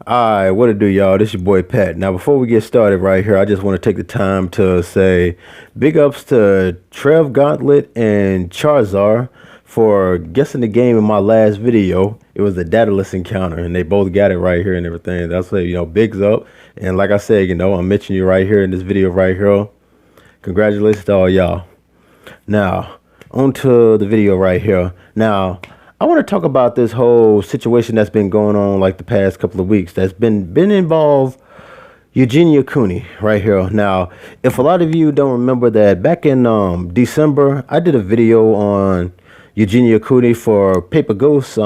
Alright, what it do, y'all? This your boy Pat. Now, before we get started right here, I just want to take the time to say big ups to Trev Gauntlet and Charizard for guessing the game in my last video. It was the dataless encounter, and they both got it right here and everything. That's like, bigs up. And like I said, I'm mentioning you right here in this video right here. Congratulations to all y'all. Now, on to the video right here. Now, I want to talk about this whole situation that's been going on like the past couple of weeks that's been involved Eugenia Cooney right here. Now, if a lot of you don't remember that back in December, I did a video on Eugenia Cooney for Paper Ghost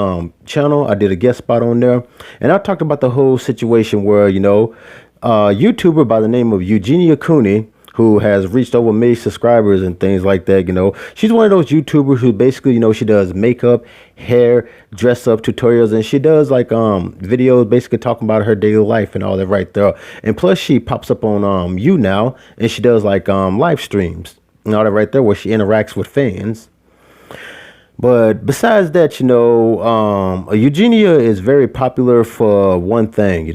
channel. I did a guest spot on there, and I talked about the whole situation where, YouTuber by the name of Eugenia Cooney, who has reached over 1 million subscribers and things like that. She's one of those YouTubers who basically, she does makeup, hair, dress up tutorials, and she does like videos basically talking about her daily life and all that right there. And plus she pops up on now, and she does like live streams and all that right there where she interacts with fans. But besides that, Eugenia is very popular for one thing,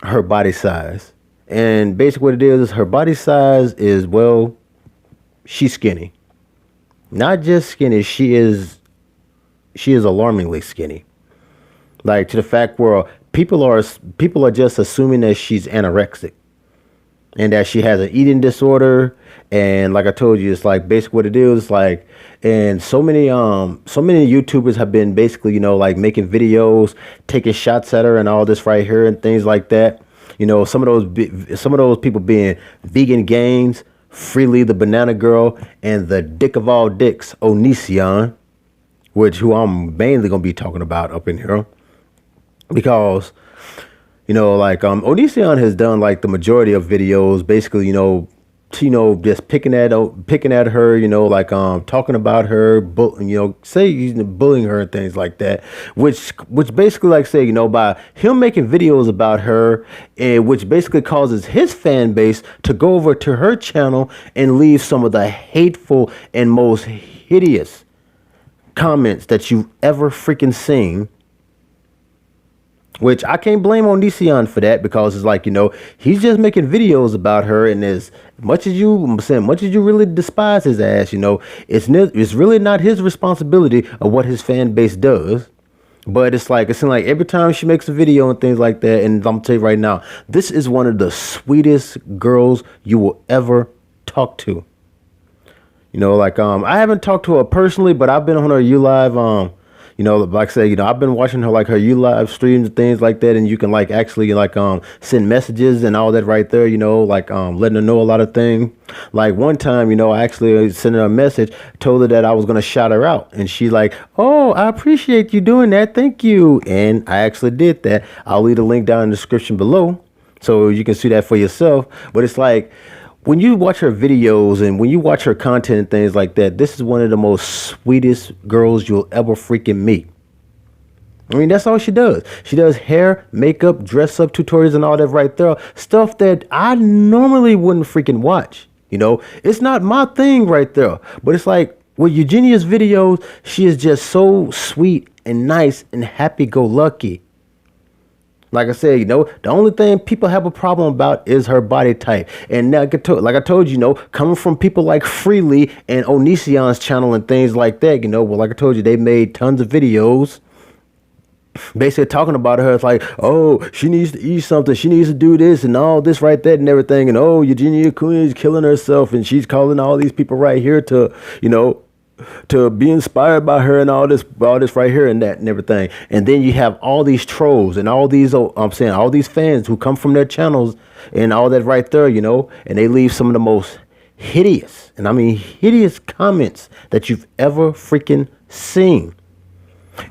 her body size. And basically what it is her body size is, well, she's skinny. Not just skinny, she is alarmingly skinny. Like, to the fact where people are just assuming that she's anorexic and that she has an eating disorder. And like I told you, it's like basically what it is like, and so many YouTubers have been basically, like making videos, taking shots at her and all this right here and things like that. Some of those people being Vegan Games, Freelee the Banana Girl, and the dick of all dicks, Onision, who I'm mainly gonna be talking about up in here, because Onision has done like the majority of videos, basically, just picking at her, talking about her, bullying her and things like that, which basically, like say, by him making videos about her, and which basically causes his fan base to go over to her channel and leave some of the hateful and most hideous comments that you've ever freaking seen. Which I can't blame Onision for that, because it's like, he's just making videos about her, and as much as you really despise his ass, it's really not his responsibility of what his fan base does. But it's like every time she makes a video and things like that, and I'm gonna tell you right now, this is one of the sweetest girls you will ever talk to. I haven't talked to her personally, but I've been on her ULive like I say, I've been watching her, like her ULive streams and things like that, and you can like actually send messages and all that right there, letting her know a lot of things. Like one time, I actually sent her a message, told her that I was gonna shout her out, and she like, oh, I appreciate you doing that, thank you. And I actually did that. I'll leave the link down in the description below so you can see that for yourself. But it's like, when you watch her videos and when you watch her content and things like that, this is one of the most sweetest girls you'll ever freaking meet. I mean, that's all she does. She does hair, makeup, dress up tutorials and all that right there. Stuff that I normally wouldn't freaking watch. It's not my thing right there. But it's like with Eugenia's videos, she is just so sweet and nice and happy-go-lucky. Like I said, the only thing people have a problem about is her body type. And now, like I told you, coming from people like Freelee and Onision's channel and things like that, well, like I told you, they made tons of videos basically talking about her. It's like, oh, she needs to eat something, she needs to do this and all this right there and everything. And oh, Eugenia Cooney is killing herself, and she's calling all these people right here to, to be inspired by her and all this right here and that and everything. And then you have all these trolls and all these, all these fans who come from their channels and all that right there, and they leave some of the most hideous, and I mean hideous comments that you've ever freaking seen.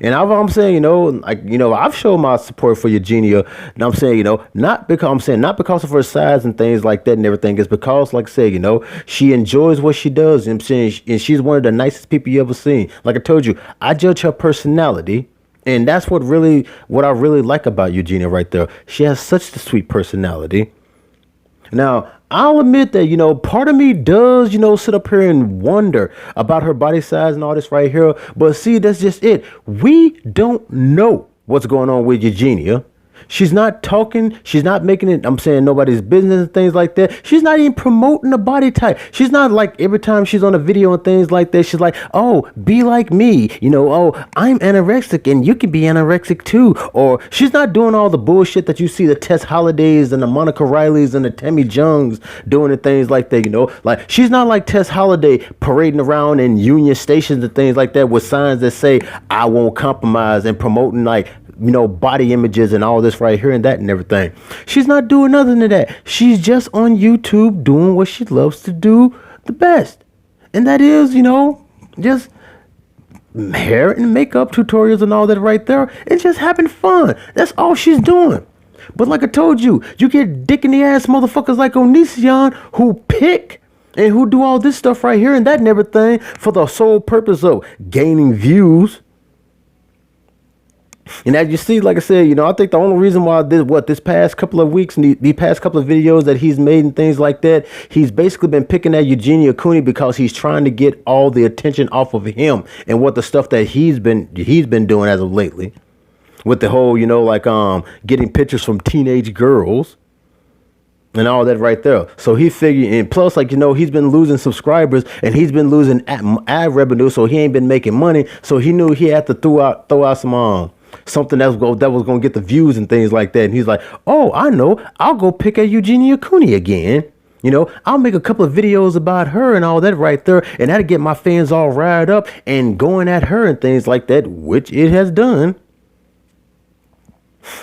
And I'm saying, I've shown my support for Eugenia. And I'm saying, not because of her size and things like that and everything. It's because, like I said, she enjoys what she does. And I'm saying, and she's one of the nicest people you ever seen. Like I told you, I judge her personality. And that's what I really like about Eugenia right there. She has such a sweet personality. Now, I'll admit that, part of me does, sit up here and wonder about her body size and all this right here. But see, that's just it. We don't know what's going on with Eugenia. She's not talking. She's not making it, I'm saying, nobody's business and things like that. She's not even promoting the body type. She's not like every time she's on a video and things like that, she's like, oh, be like me. You know, oh, I'm anorexic and you can be anorexic too. Or she's not doing all the bullshit that you see the Tess Hollidays and the Monica Rileys and the Tammy Jungs doing and things like that, you know. Like, she's not like Tess Holliday parading around in Union stations and things like that with signs that say, I won't compromise, and promoting like, you know, body images and all this right here and that and everything. She's not doing nothing to that. She's just on YouTube doing what she loves to do the best. And that is, you know, just hair and makeup tutorials and all that right there. It's just having fun. That's all she's doing. But like I told you, you get dick in the ass motherfuckers like Onision who pick and who do all this stuff right here and that and everything for the sole purpose of gaining views. And as you see, like I said, you know, I think the only reason why this past couple of weeks, the past couple of videos that he's made and things like that, he's basically been picking at Eugenia Cooney because he's trying to get all the attention off of him and what the stuff that he's been doing as of lately, with the whole, you know, like getting pictures from teenage girls and all that right there. So he figured, and plus, like, you know, he's been losing subscribers and he's been losing ad revenue, so he ain't been making money. So he knew he had to throw out some something that was going to get the views and things like that. And he's like, oh, I know, I'll go pick at Eugenia Cooney again. You know, I'll make a couple of videos about her and all that right there, and that'll get my fans all riled up and going at her and things like that, which it has done.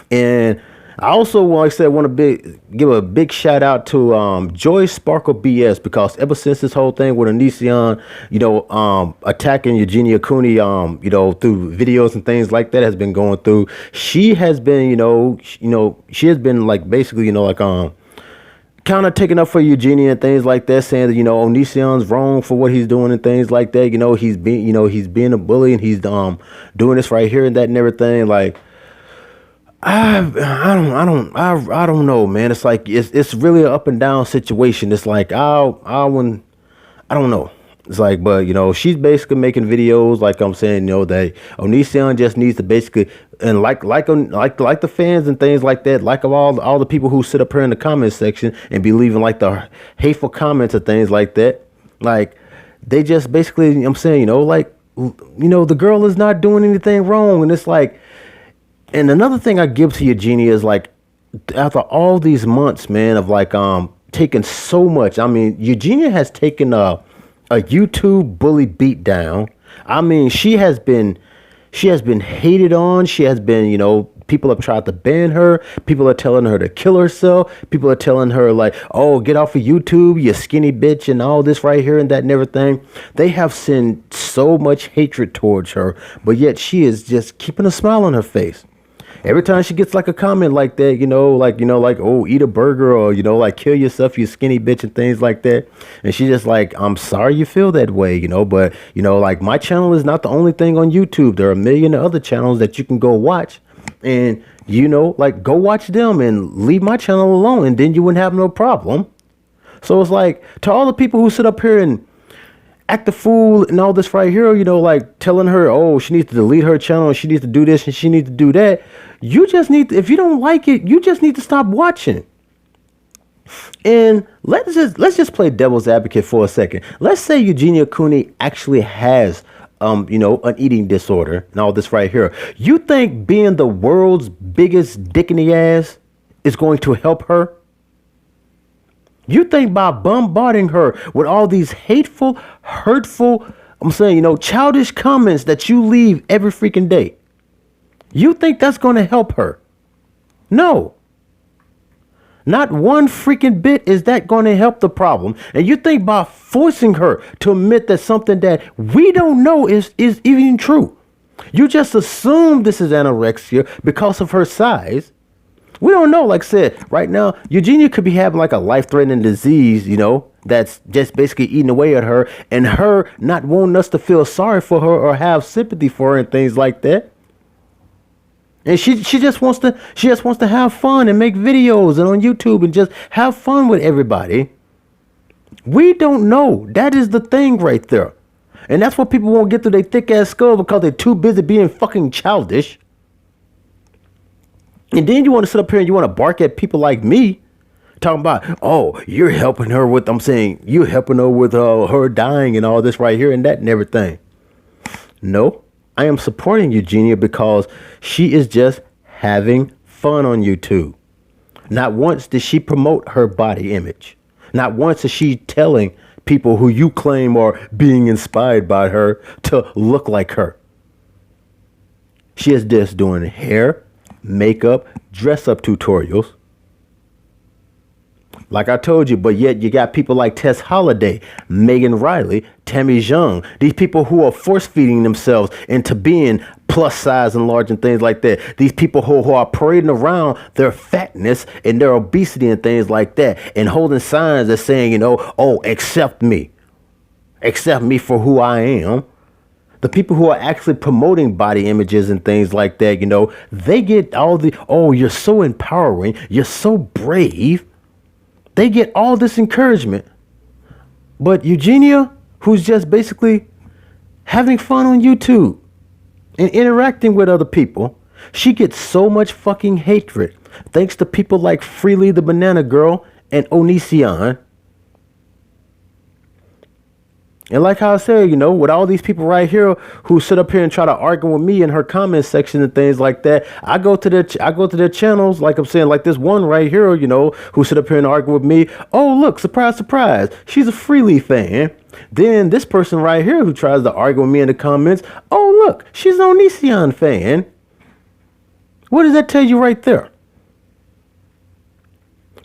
And I also, like I said, want to give a big shout out to Joy Sparkle BS, because ever since this whole thing with Onision, you know, attacking Eugenia Cooney, you know, through videos and things like that has been going through, she has been, she has been like basically, you know, like kind of taking up for Eugenia and things like that, saying that, you know, Onision's wrong for what he's doing and things like that. You know, he's being a bully and he's doing this right here and that and everything. Like, I don't know, man. It's like it's really an up and down situation. It's like I don't know. It's like, but you know, she's basically making videos, like I'm saying, you know, that Onision just needs to basically, and like the fans and things like that, like all the people who sit up here in the comment section and be leaving like the hateful comments and things like that, like they just basically, I'm saying, you know, like, you know, the girl is not doing anything wrong, and it's like. And another thing I give to Eugenia is, like, after all these months, man, of like taking so much. I mean, Eugenia has taken a YouTube bully beat down. I mean, she has been hated on. She has been, you know, people have tried to ban her. People are telling her to kill herself. People are telling her like, oh, get off of YouTube, you skinny bitch, and all this right here and that and everything. They have sent so much hatred towards her, but yet she is just keeping a smile on her face. Every time she gets like a comment like that, you know, like, oh, eat a burger, or, you know, like, kill yourself, you skinny bitch, and things like that. And she's just like, I'm sorry you feel that way, you know, but, you know, like, my channel is not the only thing on YouTube. There are a million other channels that you can go watch, and, you know, like, go watch them and leave my channel alone, and then you wouldn't have no problem. So it's like, to all the people who sit up here and act the fool and all this right here, you know, like telling her, oh, she needs to delete her channel and she needs to do this and she needs to do that. You just need to, if you don't like it, you just need to stop watching. And let's just play devil's advocate for a second. Let's say Eugenia Cooney actually has you know, an eating disorder and all this right here. You think being the world's biggest dick in the ass is going to help her? You think by bombarding her with all these hateful, hurtful, I'm saying, you know, childish comments that you leave every freaking day, you think that's going to help her? No. Not one freaking bit is that going to help the problem. And you think by forcing her to admit that something that we don't know is even true. You just assume this is anorexia because of her size. We don't know. Like I said, right now, Eugenia could be having like a life-threatening disease, you know, that's just basically eating away at her, and her not wanting us to feel sorry for her or have sympathy for her and things like that. And she just wants to have fun and make videos and on YouTube and just have fun with everybody. We don't know. That is the thing right there. And that's what people won't get through their thick ass skull, because they're too busy being fucking childish. And then you want to sit up here and you want to bark at people like me, talking about, oh, you're helping her with, I'm saying, you're helping her with her dying and all this right here and that and everything. No, I am supporting Eugenia because she is just having fun on YouTube. Not once did she promote her body image. Not once is she telling people who you claim are being inspired by her to look like her. She is just doing hair, makeup, dress up tutorials. Like I told you, but yet you got people like Tess Holliday, Megan Riley, Tammy Jung. These people who are force feeding themselves into being plus size and large and things like that. These people who are parading around their fatness and their obesity and things like that and holding signs that saying, you know, oh, accept me for who I am. The people who are actually promoting body images and things like that, you know, they get all the, oh, you're so empowering. You're so brave. They get all this encouragement. But Eugenia, who's just basically having fun on YouTube and interacting with other people, she gets so much fucking hatred thanks to people like Freelee the Banana Girl and Onision. And like how I said, you know, with all these people right here who sit up here and try to argue with me in her comment section and things like that, I go to their channels, like I'm saying, like this one right here, you know, who sit up here and argue with me. Oh, look, surprise, surprise. She's a Freelee fan. Then this person right here who tries to argue with me in the comments. Oh, look, she's an Onision fan. What does that tell you right there?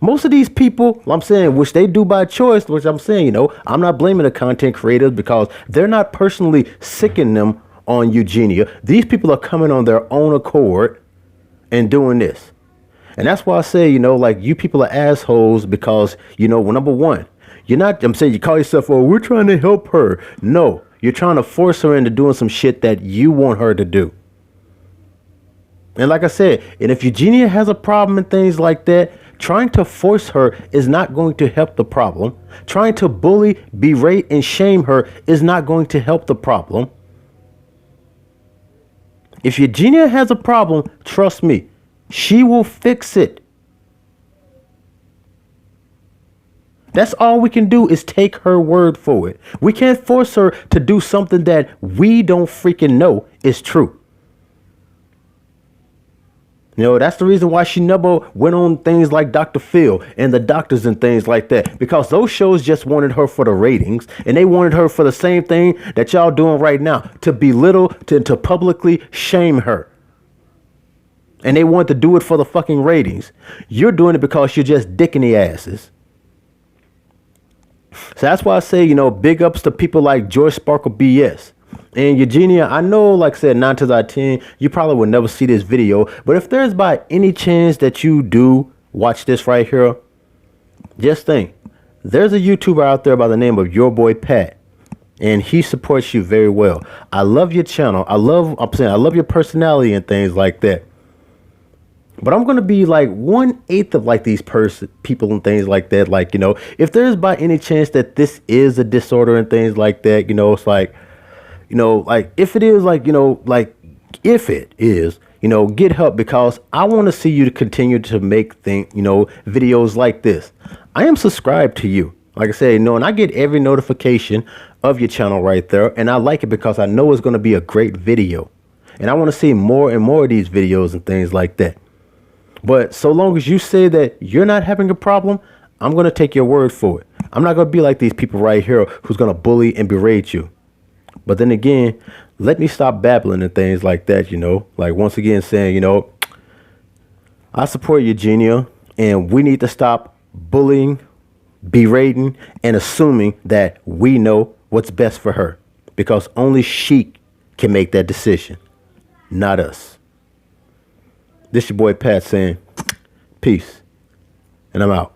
Most of these people, I'm saying, which they do by choice, which I'm saying, you know, I'm not blaming the content creators because they're not personally sicking them on Eugenia. These people are coming on their own accord and doing this. And that's why I say, you know, like you people are assholes because, you know, well, number one, you're not, I'm saying you call yourself, oh, we're trying to help her. No, you're trying to force her into doing some shit that you want her to do. And like I said, and if Eugenia has a problem and things like that, trying to force her is not going to help the problem. Trying to bully, berate, and shame her is not going to help the problem. If Eugenia has a problem, trust me, she will fix it. That's all we can do is take her word for it. We can't force her to do something that we don't freaking know is true. You know, that's the reason why she never went on things like Dr. Phil and the doctors and things like that, because those shows just wanted her for the ratings, and they wanted her for the same thing that y'all doing right now, to belittle, to publicly shame her. And they want to do it for the fucking ratings. You're doing it because you're just dicking the asses. So that's why I say, you know, big ups to people like George Sparkle BS. And Eugenia, I know, like I said, 9 times out of 10, you probably will never see this video. But if there's by any chance that you do watch this right here, just think, there's a YouTuber out there by the name of Your Boy Pat. And he supports you very well. I love your channel. I love your personality and things like that. But I'm going to be like 1/8 of like these people and things like that. Like, you know, if there's by any chance that this is a disorder and things like that, you know, it's like, you know, like if it is, like, you know, like if it is, you know, get help, because I want to see you to continue to make videos like this. I am subscribed to you. Like I said, you know, and I get every notification of your channel right there. And I like it because I know it's going to be a great video. And I want to see more and more of these videos and things like that. But so long as you say that you're not having a problem, I'm going to take your word for it. I'm not going to be like these people right here who's going to bully and berate you. But then again, let me stop babbling and things like that, you know, like once again saying, you know, I support Eugenia, and we need to stop bullying, berating, and assuming that we know what's best for her, because only she can make that decision, not us. This your boy Pat saying peace, and I'm out.